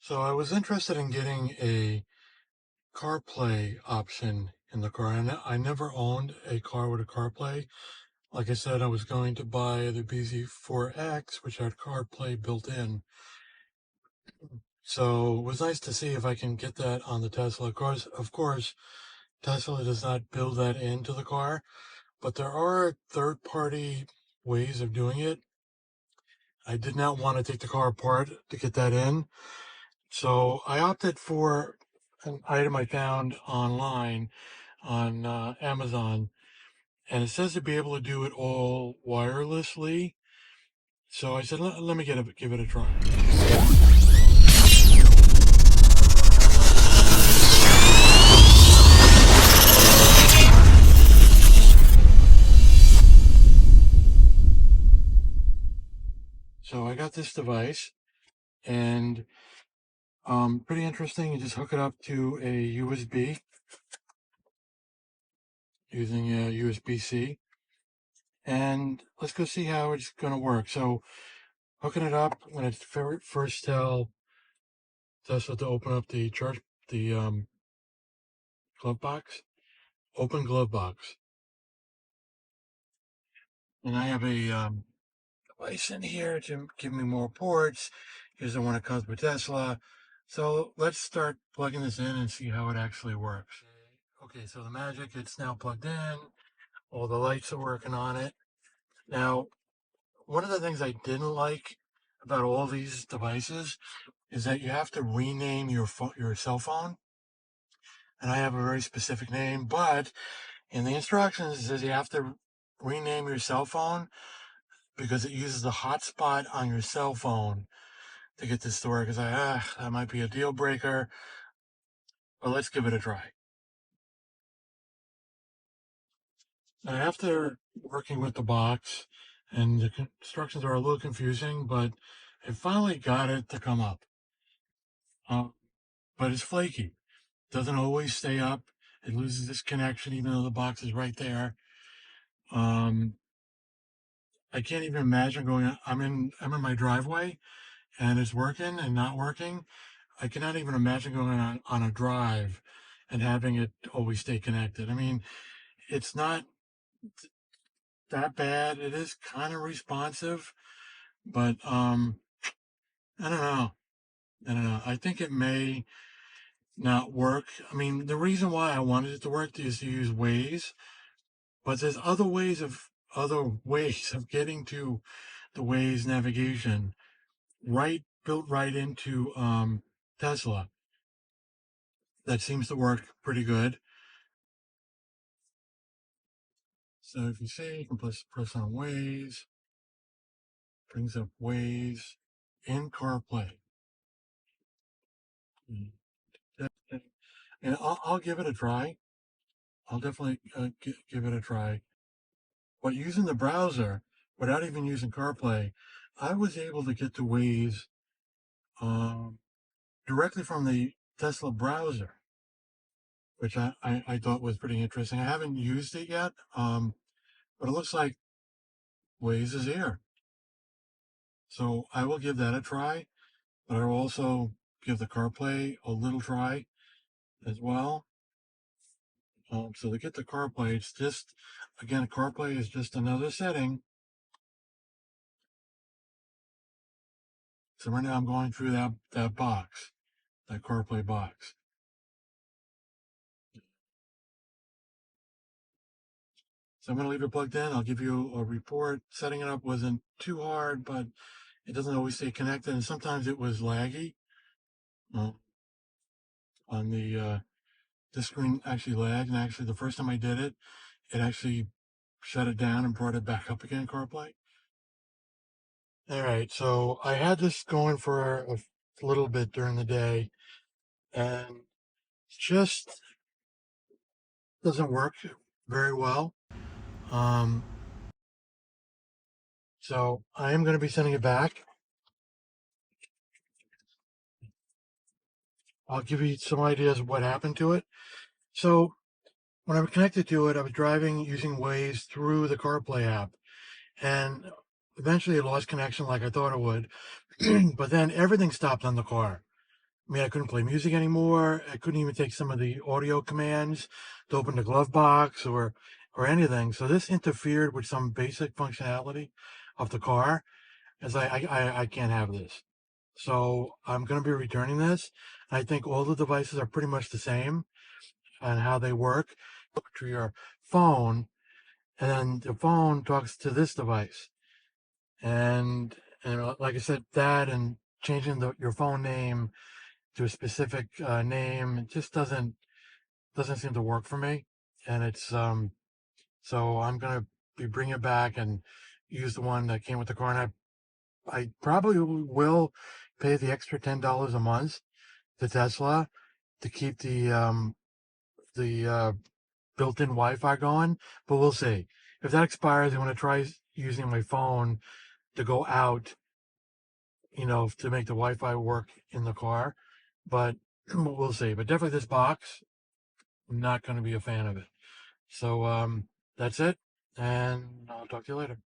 So I was interested in getting a CarPlay option in the car. And I never owned a car with a CarPlay. Like I said, I was going to buy the BZ4X, which had CarPlay built in. So it was nice to see if I can get that on the Tesla. Of course, Tesla does not build that into the car, but there are third-party ways of doing it. I did not want to take the car apart to get that in. So I opted for an item I found online on Amazon, and it says to be able to do it all wirelessly. So I said, let me give it a try. So I got this device, and pretty interesting. You just hook it up to a USB using a USB-C, and let's go see how it's going to work. So hooking it up, I'm going to first tell Tesla to open up the glove box. Open glove box. And I have a device in here to give me more ports. Here's the one that comes with Tesla. So let's start plugging this in and see how it actually works. Okay, so the magic, it's now plugged in. All the lights are working on it. Now, one of the things I didn't like about all these devices is that you have to rename your cell phone. And I have a very specific name, but in the instructions it says you have to rename your cell phone because it uses the hotspot on your cell phone to get this to work. Because that might be a deal breaker, but let's give it a try. Now, after working with the box, and the instructions are a little confusing, but I finally got it to come up. But it's flaky. Doesn't always stay up. It loses its connection even though the box is right there. Um, I can't even imagine going. I'm in my driveway, and it's working and not working. I cannot even imagine going on a drive and having it always stay connected. I mean, it's not that bad. It is kind of responsive, but I don't know. I don't know. I think it may not work. I mean, the reason why I wanted it to work is to use Waze, but there's other ways of getting to the Waze navigation built right into Tesla that seems to work pretty good. So if you see, you can press on Waze, brings up Waze in CarPlay. And I'll give it a try. I'll definitely give it a try. But using the browser, without even using CarPlay, I was able to get to Waze um, directly from the Tesla browser, which I thought was pretty interesting. I haven't used it yet, but it looks like Waze is here. So I will give that a try, but I will also give the CarPlay a little try as well. So to get the CarPlay, it's just, again, CarPlay is just another setting. So right now I'm going through that box, that CarPlay box. So I'm going to leave it plugged in. I'll give you a report. Setting it up wasn't too hard, but it doesn't always stay connected. And sometimes it was laggy. On the this screen actually lagged. And actually, the first time I did it, it actually shut it down and brought it back up again, CarPlay. All right, so I had this going for a little bit during the day, and just doesn't work very well. Um, so I am going to be sending it back. I'll give you some ideas of what happened to it. So when I was connected to it, I was driving using Waze through the CarPlay app, and eventually it lost connection like I thought it would. But then everything stopped on the car. I mean, I couldn't play music anymore. I couldn't even take some of the audio commands to open the glove box or anything. So this interfered with some basic functionality of the car. As I can't have this. So I'm going to be returning this. I think all the devices are pretty much the same and how they work. To your phone, and then the phone talks to this device, and like I said, that and changing your phone name to a specific name, it just doesn't seem to work for me. And it's so I'm gonna be bringing it back and use the one that came with the car, and I probably will pay the extra $10 a month to Tesla to keep the built-in Wi-Fi going, but we'll see. If that expires, I want to try using my phone to go out, to make the Wi-Fi work in the car, but we'll see. But definitely this box, I'm not going to be a fan of it. So that's it, and I'll talk to you later.